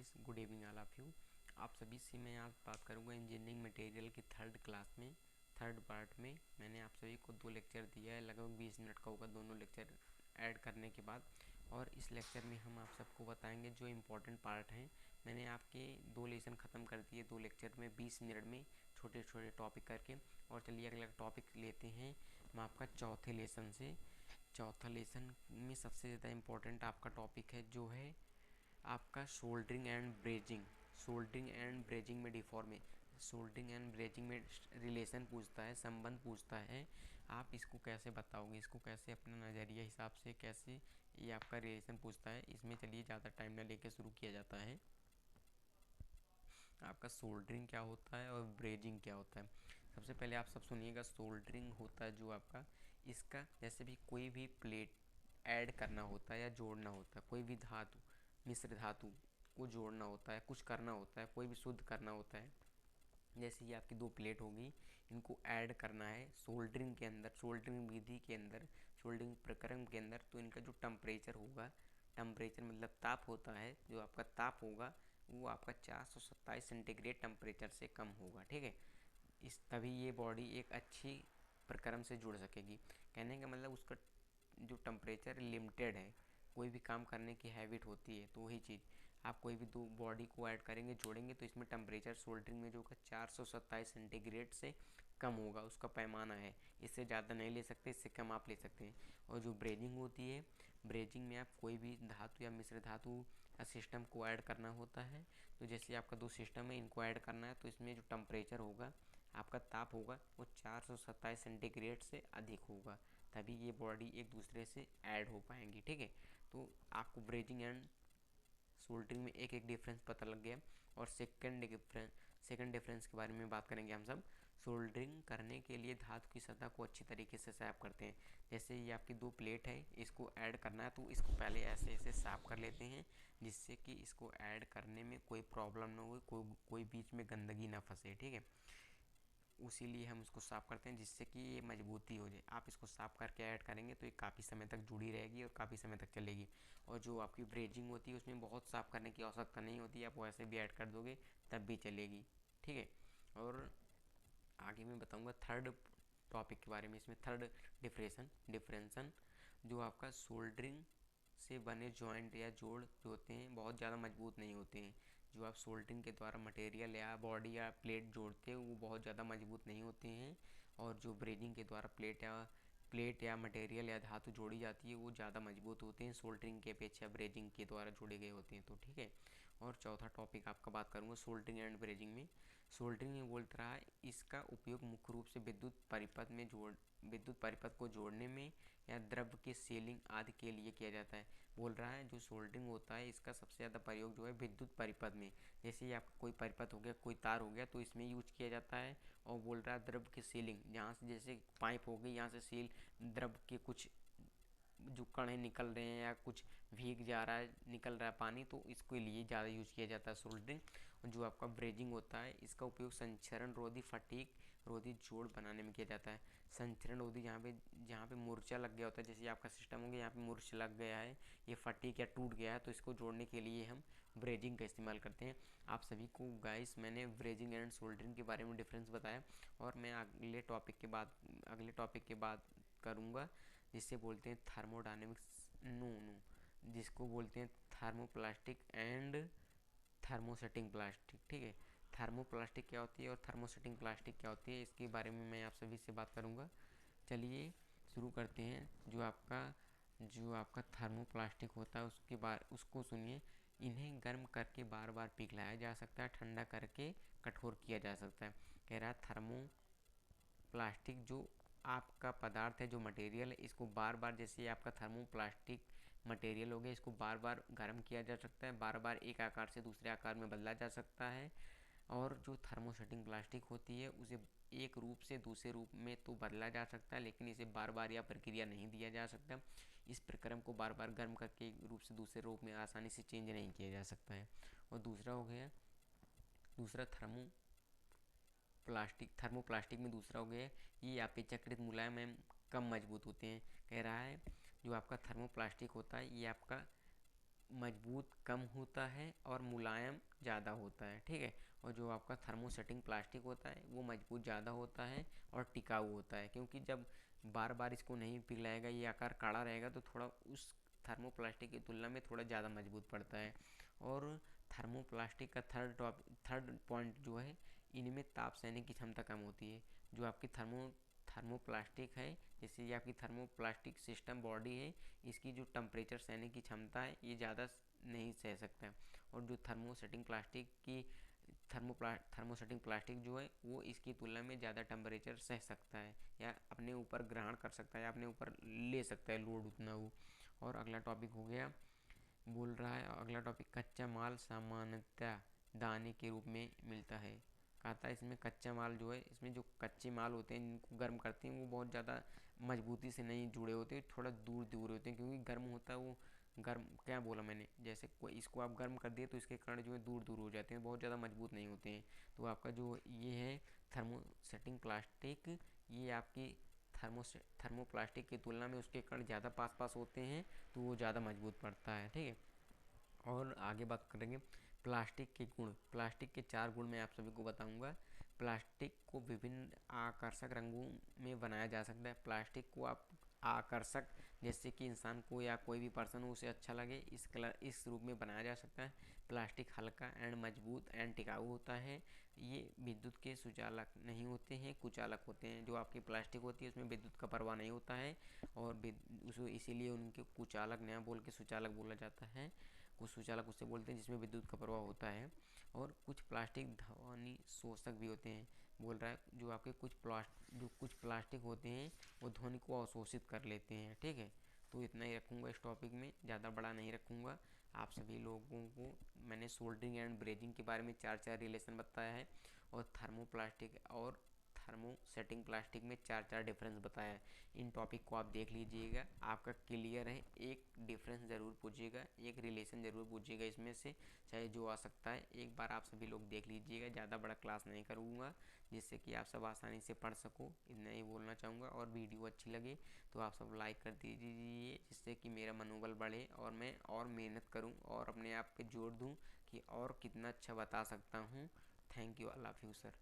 Guys, good evening all of you. आप सभी से मैं आज बात करूंगा इंजीनियरिंग मटेरियल की थर्ड क्लास में, थर्ड पार्ट में। मैंने आप सभी को 2 लेक्चर दिया है, लगभग 20 मिनट का होगा दोनों लेक्चर ऐड करने के बाद। और इस लेक्चर में हम आप सबको बताएंगे जो इम्पोर्टेंट पार्ट हैं। मैंने आपके 2 लेसन ख़त्म कर दिए 2 लेक्चर में 20 मिनट में, छोटे छोटे टॉपिक करके। और चलिए अगला टॉपिक लेते हैं हम आपका चौथे लेसन से। चौथा लेसन में सबसे ज़्यादा इम्पोर्टेंट आपका टॉपिक है जो है आपका soldering and brazing. Soldering and brazing में सोल्डरिंग एंड ब्रेजिंग में रिलेशन पूछता है, संबंध पूछता है। आप इसको कैसे बताओगे, इसको कैसे अपना नज़रिया हिसाब से कैसे ये आपका रिलेशन पूछता है। इसमें चलिए ज़्यादा टाइम ना लेके शुरू किया जाता है। आपका सोल्डरिंग क्या होता है और ब्रेजिंग क्या होता है। सबसे पहले आप सब सुनिएगा। सोल्डरिंग होता है जो आपका, इसका जैसे भी कोई भी प्लेट ऐड करना होता है या जोड़ना होता है, कोई भी धातु, मिश्र धातु को जोड़ना होता है, कुछ करना होता है, कोई भी शुद्ध करना होता है। जैसे ये आपकी 2 प्लेट होगी, इनको ऐड करना है सोल्डरिंग के अंदर, सोल्डरिंग विधि के अंदर, सोल्डरिंग प्रक्रम के अंदर। तो इनका जो टेम्परेचर होगा, टेम्परेचर मतलब ताप होता है, जो आपका ताप होगा वो आपका 427 सेंटीग्रेड टेम्परेचर से कम होगा। ठीक है, इस तभी ये बॉडी एक अच्छी प्रक्रम से जुड़ सकेगी। कहने का मतलब उसका जो टेम्परेचर लिमिटेड है, कोई भी काम करने की हैबिट होती है, तो वही चीज़ आप कोई भी 2 बॉडी को ऐड करेंगे, जोड़ेंगे, तो इसमें टेम्परेचर सोल्डरिंग में जो होगा 427 सेंटीग्रेड से कम होगा, उसका पैमाना है। इससे ज़्यादा नहीं ले सकते, इससे कम आप ले सकते हैं। और जो ब्रेजिंग होती है, ब्रेजिंग में आप कोई भी धातु या मिश्र धातु या सिस्टम को ऐड करना होता है। तो जैसे आपका 2 सिस्टम है, इनको ऐड करना है, तो इसमें जो टेम्परेचर होगा, आपका ताप होगा, वो 427 सेंटीग्रेड से अधिक होगा, तभी ये बॉडी एक दूसरे से ऐड हो पाएंगी। ठीक है, तो आपको ब्रेजिंग एंड सोल्डरिंग में एक एक डिफरेंस पता लग गया। और सेकंड डिफरेंस के बारे में बात करेंगे हम सब। सोल्डरिंग करने के लिए धातु की सतह को अच्छी तरीके से साफ करते हैं। जैसे ये आपकी 2 प्लेट है, इसको ऐड करना है, तो इसको पहले ऐसे ऐसे साफ कर लेते हैं, जिससे कि इसको ऐड करने में कोई प्रॉब्लम ना हो, कोई बीच में गंदगी ना फंसे। ठीक है, उसी लिए हम उसको साफ़ करते हैं, जिससे कि ये मजबूती हो जाए। आप इसको साफ़ करके ऐड करेंगे तो ये काफ़ी समय तक जुड़ी रहेगी और काफ़ी समय तक चलेगी। और जो आपकी ब्रेजिंग होती है, उसमें बहुत साफ़ करने की आवश्यकता नहीं होती, आप वैसे भी ऐड कर दोगे तब भी चलेगी। ठीक है, और आगे मैं बताऊँगा थर्ड टॉपिक के बारे में। इसमें थर्ड डिफरेंसन जो आपका सोल्डरिंग से बने जॉइंट या जोड़ जो होते हैं, बहुत ज़्यादा मजबूत नहीं होते हैं। जो आप सोल्डरिंग के द्वारा मटेरियल या बॉडी या प्लेट जोड़ते हैं, वो बहुत ज़्यादा मजबूत नहीं होते हैं। और जो ब्रेजिंग के द्वारा प्लेट या मटेरियल या धातु जोड़ी जाती है, वो ज़्यादा मजबूत होते हैं सोल्डरिंग के अपेक्षा, ब्रेजिंग के द्वारा जोड़े गए होते हैं। तो ठीक है, और चौथा टॉपिक आपका बात करूँगा सोल्डरिंग एंड ब्रेजिंग में। सोल्डरिंग में बोल रहा है, इसका उपयोग मुख्य रूप से विद्युत परिपथ को जोड़ने में या द्रव के सीलिंग आदि के लिए किया जाता है। बोल रहा है जो सोल्डरिंग होता है, इसका सबसे ज़्यादा प्रयोग जो है विद्युत परिपथ में, जैसे ये आपका कोई परिपथ हो गया, कोई तार हो गया, तो इसमें यूज किया जाता है। और बोल रहा है द्रव की सीलिंग, जहाँ से जैसे पाइप हो गई, यहाँ से सील द्रव के कुछ जो कण निकल रहे हैं या कुछ भीग जा रहा है, निकल रहा है पानी, तो इसके लिए ज़्यादा यूज़ किया जाता है सोल्डरिंग। और जो आपका ब्रेजिंग होता है, इसका उपयोग संचरण रोधी, फटीक रोधी जोड़ बनाने में किया जाता है। संचरण रोधी जहाँ पे मूर्छा लग गया होता है, जैसे आपका सिस्टम हो गया, यहाँ पे मूर्छा लग गया है, ये फटीक या टूट गया है, तो इसको जोड़ने के लिए हम ब्रेजिंग का इस्तेमाल करते हैं। आप सभी को गाइस मैंने ब्रेजिंग एंड सोल्डरिंग के बारे में डिफरेंस बताया, और मैं अगले टॉपिक के बाद करूँगा, जिससे बोलते हैं थर्मोडायनेमिक्स, जिसको बोलते हैं थर्मोप्लास्टिक एंड थर्मोसेटिंग प्लास्टिक। ठीक है, थर्मोप्लास्टिक क्या होती है और थर्मोसेटिंग प्लास्टिक क्या होती है, इसके बारे में मैं आप सभी से बात करूँगा। चलिए शुरू करते हैं। जो आपका थर्मोप्लास्टिक होता है, उसको सुनिए। इन्हें गर्म करके बार बार पिघलाया जा सकता है, ठंडा करके कठोर किया जा सकता है। कह रहा है थर्मोप्लास्टिक जो आपका पदार्थ है, जो मटेरियल है, इसको बार बार, जैसे आपका थर्मोप्लास्टिक मटेरियल हो गया, इसको बार बार गर्म किया जा सकता है, बार बार एक आकार से दूसरे आकार में बदला जा सकता है। और जो थर्मोसेटिंग प्लास्टिक होती है, उसे एक रूप से दूसरे रूप में तो बदला जा सकता है, लेकिन इसे बार बार या प्रक्रिया नहीं दिया जा सकता। इस प्रक्रम को बार बार गर्म करके एक रूप से दूसरे रूप में आसानी से चेंज नहीं किया जा सकता है। और दूसरा हो गया, दूसरा थर्मोप्लास्टिक में दूसरा हो गया, ये अपेक्षाकृत मुलायम एवं कम मजबूत होते हैं। कह रहा है जो आपका थर्मोप्लास्टिक होता है, ये आपका मजबूत कम होता है और मुलायम ज़्यादा होता है, ठीक है। और जो आपका थर्मोसेटिंग प्लास्टिक होता है वो मजबूत ज़्यादा होता है और टिकाऊ होता है, क्योंकि जब बार बार इसको नहीं पिघलाएगा, ये आकार काड़ा रहेगा तो थोड़ा उस थर्मोप्लास्टिक की तुलना में थोड़ा ज़्यादा मजबूत पड़ता है। और थर्मोप्लास्टिक का थर्ड पॉइंट जो है, इनमें ताप सहने की क्षमता कम होती है। जो आपकी थर्मोप्लास्टिक है, जैसे ये आपकी थर्मोप्लास्टिक सिस्टम बॉडी है, इसकी जो टेम्परेचर सहने की क्षमता है ये ज़्यादा नहीं सह सकता है। और जो थर्मोसेटिंग प्लास्टिक जो है वो इसकी तुलना में ज़्यादा टेम्परेचर सह सकता है, या अपने ऊपर ग्रहण कर सकता है, या अपने ऊपर ले सकता है लोड उतना वो। और अगला टॉपिक हो गया, बोल रहा है अगला टॉपिक, कच्चा माल सामान्यतः दाने के रूप में मिलता है। कहता है इसमें कच्चा माल जो है, इसमें जो कच्चे माल होते हैं जिनको गर्म करते हैं वो बहुत ज़्यादा मजबूती से नहीं जुड़े होते, थोड़ा दूर दूर होते हैं, क्योंकि गर्म होता है वो। गर्म क्या बोला मैंने, जैसे कोई इसको आप गर्म कर दिए तो इसके कण जो है दूर दूर हो जाते हैं, बहुत ज़्यादा मजबूत नहीं होते हैं। तो आपका जो ये है थर्मोसेटिंग प्लास्टिक, ये आपकी थर्मोप्लास्टिक की तुलना में उसके कण ज़्यादा पास पास होते हैं, तो वो ज़्यादा मजबूत पड़ता है, ठीक है। और आगे बात करेंगे प्लास्टिक के गुण। प्लास्टिक के 4 गुण मैं आप सभी को बताऊंगा। प्लास्टिक को विभिन्न आकर्षक रंगों में बनाया जा सकता है। प्लास्टिक को आप आकर्षक, जैसे कि इंसान को या कोई भी पर्सन हो उसे अच्छा लगे, इस रूप में बनाया जा सकता है। प्लास्टिक हल्का एंड मजबूत एंड टिकाऊ होता है। ये विद्युत के सुचालक नहीं होते हैं, कुचालक होते हैं। जो आपकी प्लास्टिक होती है उसमें विद्युत का प्रवाह नहीं होता है, और इसीलिए उनके कुचालक न बोल के सुचालक बोला जाता है। कुछ सुचालक उससे बोलते हैं जिसमें विद्युत का प्रवाह होता है। और कुछ प्लास्टिक ध्वनि शोषक भी होते हैं। बोल रहा है जो कुछ प्लास्टिक होते हैं वो ध्वनि को अवशोषित कर लेते हैं, ठीक है। तो इतना ही रखूँगा इस टॉपिक में, ज़्यादा बड़ा नहीं रखूँगा। आप सभी लोगों को मैंने सोल्डरिंग एंड ब्रेजिंग के बारे में 4 रिलेशन बताया है, और थर्मोप्लास्टिक और थर्मोसेटिंग प्लास्टिक में 4 डिफरेंस बताया है। इन टॉपिक को आप देख लीजिएगा, आपका क्लियर है। एक डिफरेंस ज़रूर पूछिएगा, एक रिलेशन ज़रूर पूछिएगा इसमें से, चाहे जो आ सकता है। एक बार आप सभी लोग देख लीजिएगा, ज़्यादा बड़ा क्लास नहीं करूँगा, जिससे कि आप सब आसानी से पढ़ सको, इतना ही बोलना चाहूँगा। और वीडियो अच्छी लगे तो आप सब लाइक कर दीजिए, जिससे कि मेरा मनोबल बढ़े और मैं और मेहनत करूँ और अपने आप पे जोर दूँ कि और कितना अच्छा बता सकता हूँ। Thank you, I love you sir.